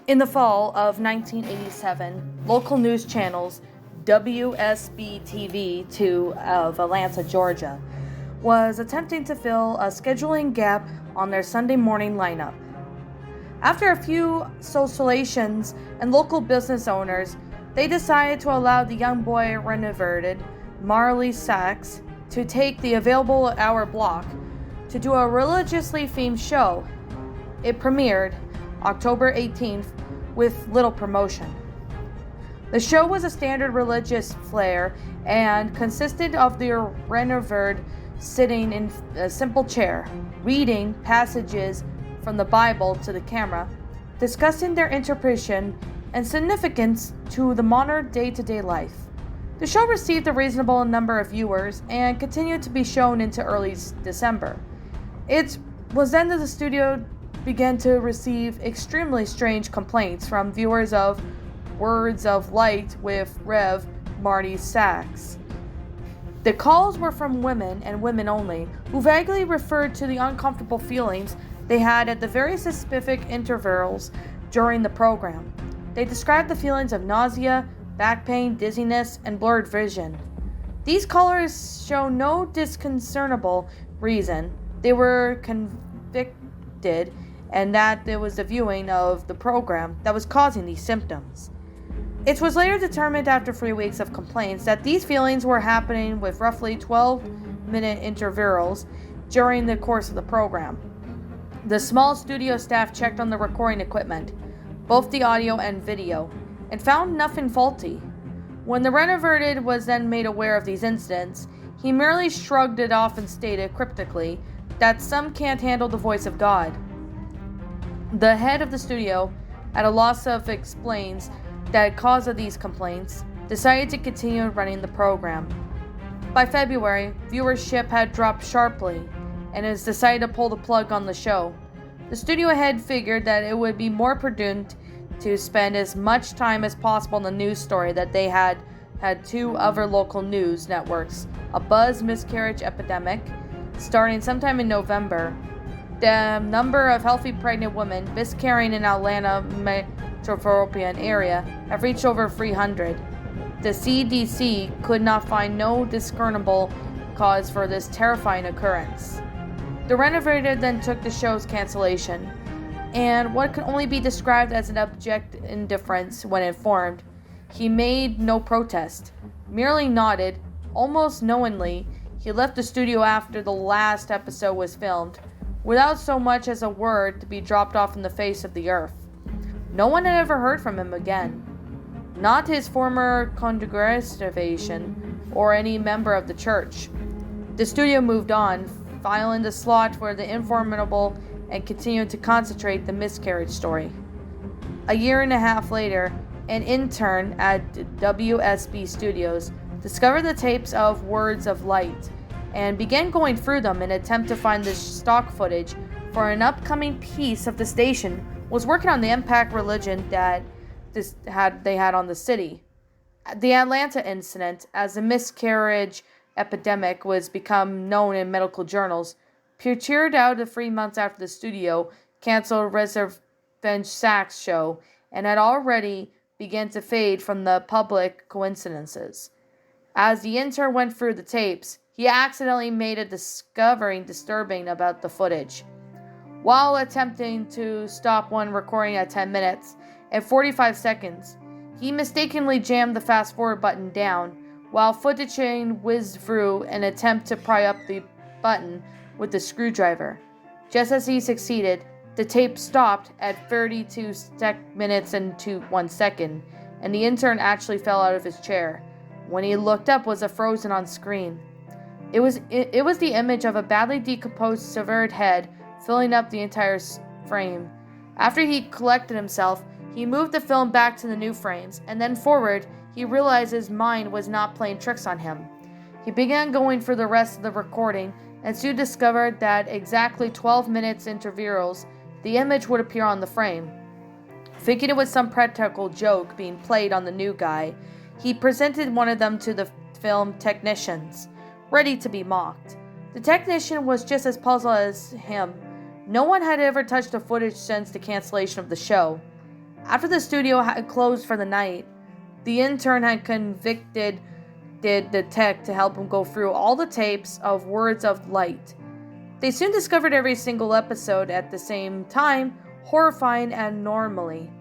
In the fall of 1987, local news channels WSB-TV2 of Atlanta, Georgia, was attempting to fill a scheduling gap on their Sunday morning lineup. After a few socializations and local business owners, they decided to allow the young boy renovated Marley Sachs to take the available hour block to do a religiously themed show. It premiered October 18th with little promotion. The show was a standard religious flair and consisted of the renovated sitting in a simple chair, reading passages from the Bible to the camera, discussing their interpretation and significance to the modern day-to-day life. The show received a reasonable number of viewers and continued to be shown into early December. It was then that the studio began to receive extremely strange complaints from viewers of Words of Light with Rev. Marty Sachs. The calls were from women and women only, who vaguely referred to the uncomfortable feelings they had at the very specific intervals during the program. They described the feelings of nausea, back pain, dizziness, and blurred vision. These callers show no discernible reason they were convicted and that it was the viewing of the program that was causing these symptoms. It was later determined after 3 weeks of complaints that these feelings were happening with roughly 12-minute intervals during the course of the program. The small studio staff checked on the recording equipment, both the audio and video, and found nothing faulty. When the renovated was then made aware of these incidents, he merely shrugged it off and stated cryptically that some can't handle the voice of God. The head of the studio, at a loss of explains the cause of these complaints, decided to continue running the program. By February, viewership had dropped sharply, and it was decided to pull the plug on the show. The studio head figured that it would be more prudent to spend as much time as possible on the news story that they had two other local news networks, a buzz miscarriage epidemic, starting sometime in November. The number of healthy pregnant women miscarrying in Atlanta metropolitan area have reached over 300. The CDC could not find no discernible cause for this terrifying occurrence. The renovator then took the show's cancellation, and what could only be described as an abject indifference when informed. He made no protest, merely nodded. Almost knowingly, he left the studio after the last episode was filmed, without so much as a word to be dropped off in the face of the earth. No one had ever heard from him again. Not his former congregation or any member of the church. The studio moved on, filing the slot for the informable and continued to concentrate the miscarriage story. A year and a half later, an intern at WSB Studios discovered the tapes of Words of Light and began going through them in an attempt to find the stock footage for an upcoming piece of the station was working on the impact religion that they had on the city. The Atlanta incident, as a miscarriage epidemic was become known in medical journals, petered out 3 months after the studio canceled Rev. Sachs' show and had already begun to fade from the public coincidences. As the intern went through the tapes, he accidentally made a discovery disturbing about the footage. While attempting to stop one recording at 10 minutes and 45 seconds, he mistakenly jammed the fast forward button down while footage chain whizzed through an attempt to pry up the button with the screwdriver. Just as he succeeded, the tape stopped at 32 minutes and 1 second, and the intern actually fell out of his chair. When he looked up was a frozen on screen. It was the image of a badly decomposed severed head filling up the entire frame. After he collected himself, he moved the film back to the new frames, and then forward, he realized his mind was not playing tricks on him. He began going for the rest of the recording, and soon discovered that exactly 12 minutes intervals, the image would appear on the frame. Thinking it was some practical joke being played on the new guy, he presented one of them to the film technicians, ready to be mocked. The technician was just as puzzled as him. No one had ever touched the footage since the cancellation of the show. After the studio had closed for the night, the intern had convicted the tech to help him go through all the tapes of Words of Light. They soon discovered every single episode at the same time, horrifying and normally.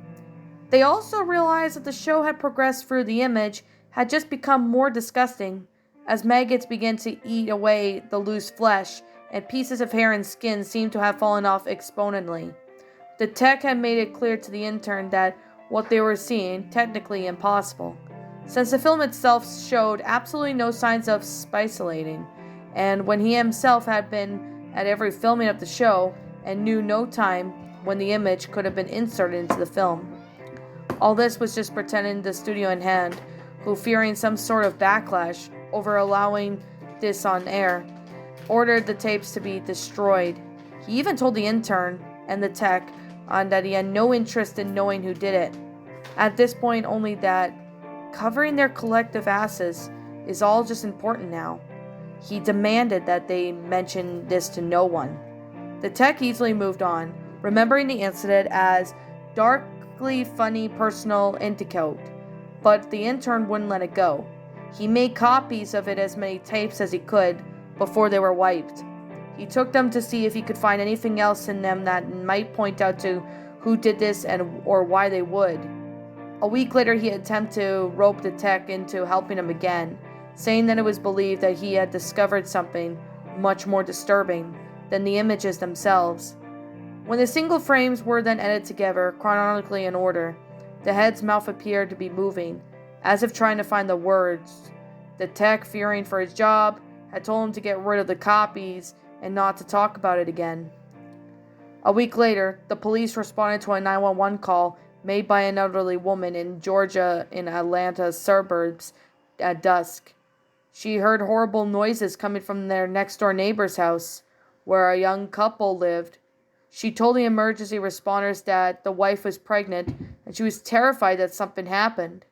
They also realized that the show had progressed through the image, had just become more disgusting, as maggots began to eat away the loose flesh, and pieces of hair and skin seemed to have fallen off exponentially. The tech had made it clear to the intern that what they were seeing, technically impossible, since the film itself showed absolutely no signs of spiculating, and when he himself had been at every filming of the show and knew no time when the image could have been inserted into the film. All this was just pretending the studio in hand, who, fearing some sort of backlash over allowing this on air, ordered the tapes to be destroyed. He even told the intern and the tech that he had no interest in knowing who did it. At this point, only that covering their collective asses is all just important now. He demanded that they mention this to no one. The tech easily moved on, remembering the incident as darkly funny personal anecdote, but the intern wouldn't let it go. He made copies of it, as many tapes as he could, before they were wiped. He took them to see if he could find anything else in them that might point out to who did this or why they would. A week later, he attempted to rope the tech into helping him again, saying that it was believed that he had discovered something much more disturbing than the images themselves. When the single frames were then edited together, chronologically in order, the head's mouth appeared to be moving, as if trying to find the words. The tech, fearing for his job, had told him to get rid of the copies and not to talk about it again. A week later, the police responded to a 911 call made by an elderly woman in Georgia in Atlanta's suburbs at dusk. She heard horrible noises coming from their next-door neighbor's house, where a young couple lived. She told the emergency responders that the wife was pregnant and she was terrified that something happened.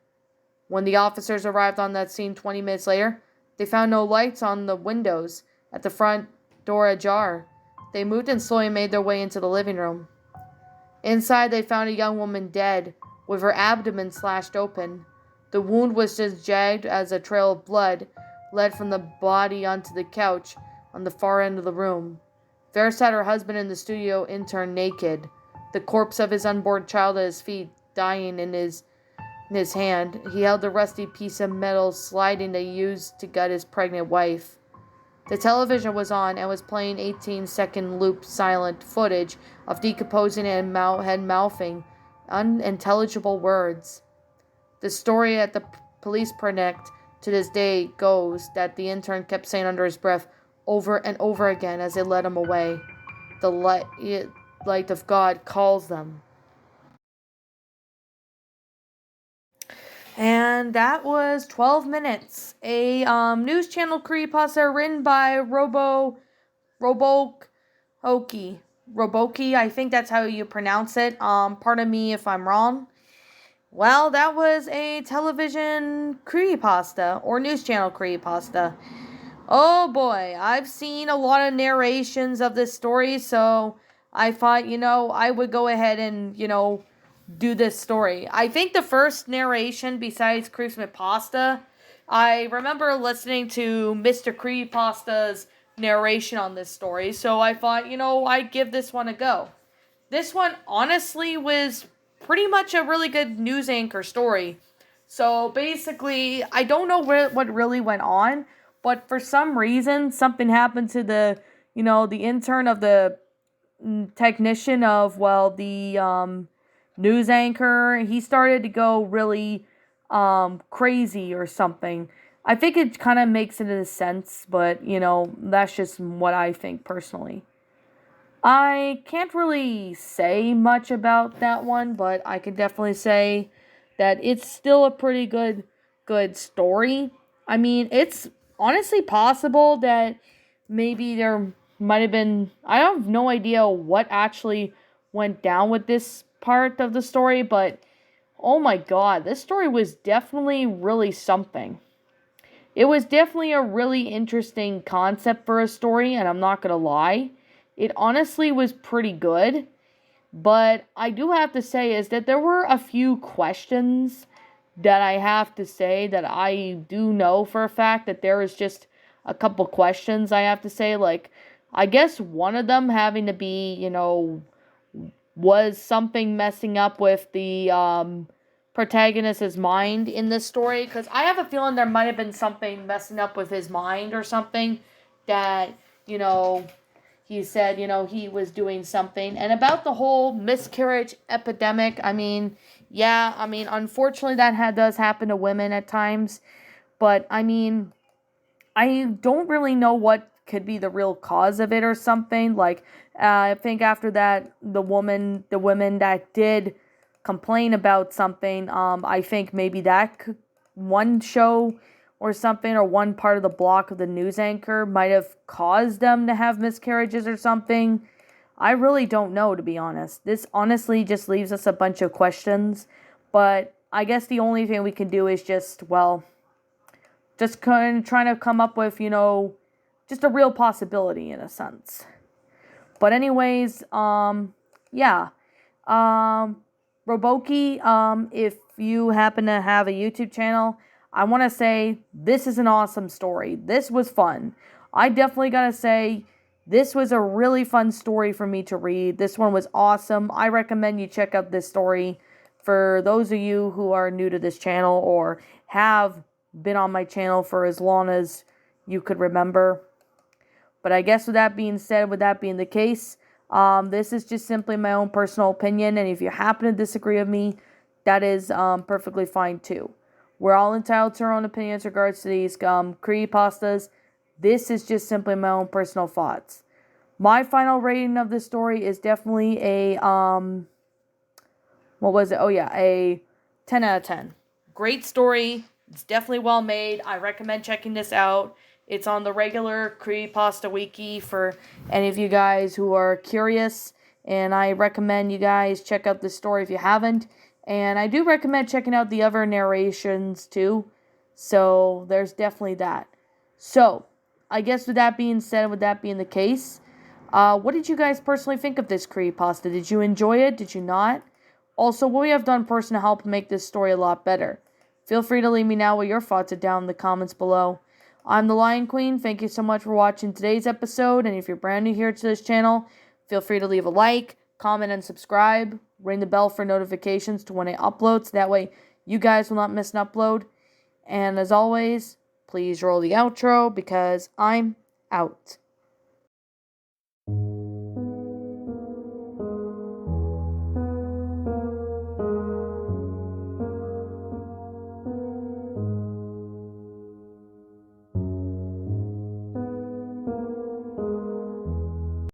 When the officers arrived on that scene 20 minutes later, they found no lights on the windows, at the front door ajar. They moved and slowly made their way into the living room. Inside, they found a young woman dead, with her abdomen slashed open. The wound was as jagged as a trail of blood led from the body onto the couch on the far end of the room. There sat her husband and the studio intern naked, the corpse of his unborn child at his feet, dying in his hand. He held the rusty piece of metal sliding they used to gut his pregnant wife. The television was on and was playing 18-second loop silent footage of decomposing and mouthing unintelligible words. The story at the police precinct to this day goes that the intern kept saying under his breath over and over again as they led him away, "The light of God calls them." And that was 12 Minutes, a news channel creepypasta written by RoboKy, I think that's how you pronounce it. Pardon me if I'm wrong. Well, that was a television creepypasta, or news channel creepypasta. Oh boy, I've seen a lot of narrations of this story, so I thought, I would go ahead and, do this story. I think the first narration besides Creepypasta, I remember listening to Mr. Creepypasta's narration on this story, so I thought, I'd give this one a go. This one honestly was pretty much a really good news anchor story. So basically, I don't know what really went on, but for some reason, something happened to the intern of the technician of, the news anchor. He started to go really crazy or something. I think it kind of makes it a sense, but that's just what I think personally. I can't really say much about that one, but I can definitely say that it's still a pretty good story. I mean, it's honestly possible that maybe there might have been, I have no idea what actually went down with this part of the story, but oh my god, this story was definitely really something. It was definitely a really interesting concept for a story, and I'm not gonna lie, it honestly was pretty good. But I do have to say is that there were a few questions that I have to say that I do know for a fact that there is just a couple questions I have to say. Like, I guess one of them having to be, was something messing up with the protagonist's mind in this story? Because I have a feeling there might have been something messing up with his mind or something that, he said, he was doing something. And about the whole miscarriage epidemic, unfortunately that does happen to women at times. But, I don't really know what could be the real cause of it or something. Like, I think after that, the women that did complain about something, I think maybe one show or something, or one part of the block of the news anchor might have caused them to have miscarriages or something. I really don't know, to be honest. This honestly just leaves us a bunch of questions. But I guess the only thing we can do is just kind of trying to come up with, just a real possibility in a sense. But anyways, yeah. RoboKy, if you happen to have a YouTube channel, I want to say this is an awesome story. This was fun. I definitely got to say, this was a really fun story for me to read. This one was awesome. I recommend you check out this story for those of you who are new to this channel or have been on my channel for as long as you could remember. But I guess with that being said, with that being the case, this is just simply my own personal opinion. And if you happen to disagree with me, that is perfectly fine too. We're all entitled to our own opinions in regards to these creepypastas. This is just simply my own personal thoughts. My final rating of this story is definitely a, what was it? Oh yeah, a 10 out of 10. Great story. It's definitely well made. I recommend checking this out. It's on the regular Creepypasta Wiki for any of you guys who are curious. And I recommend you guys check out this story if you haven't. And I do recommend checking out the other narrations too. So there's definitely that. So, I guess with that being said, with that being the case, what did you guys personally think of this creepypasta? Did you enjoy it? Did you not? Also, what we have done personally to help make this story a lot better? Feel free to leave me now what your thoughts are down in the comments below. I'm the Lion Queen. Thank you so much for watching today's episode. And if you're brand new here to this channel, feel free to leave a like, comment, and subscribe. Ring the bell for notifications to when I upload, so that way you guys will not miss an upload. And as always, please roll the outro because I'm out.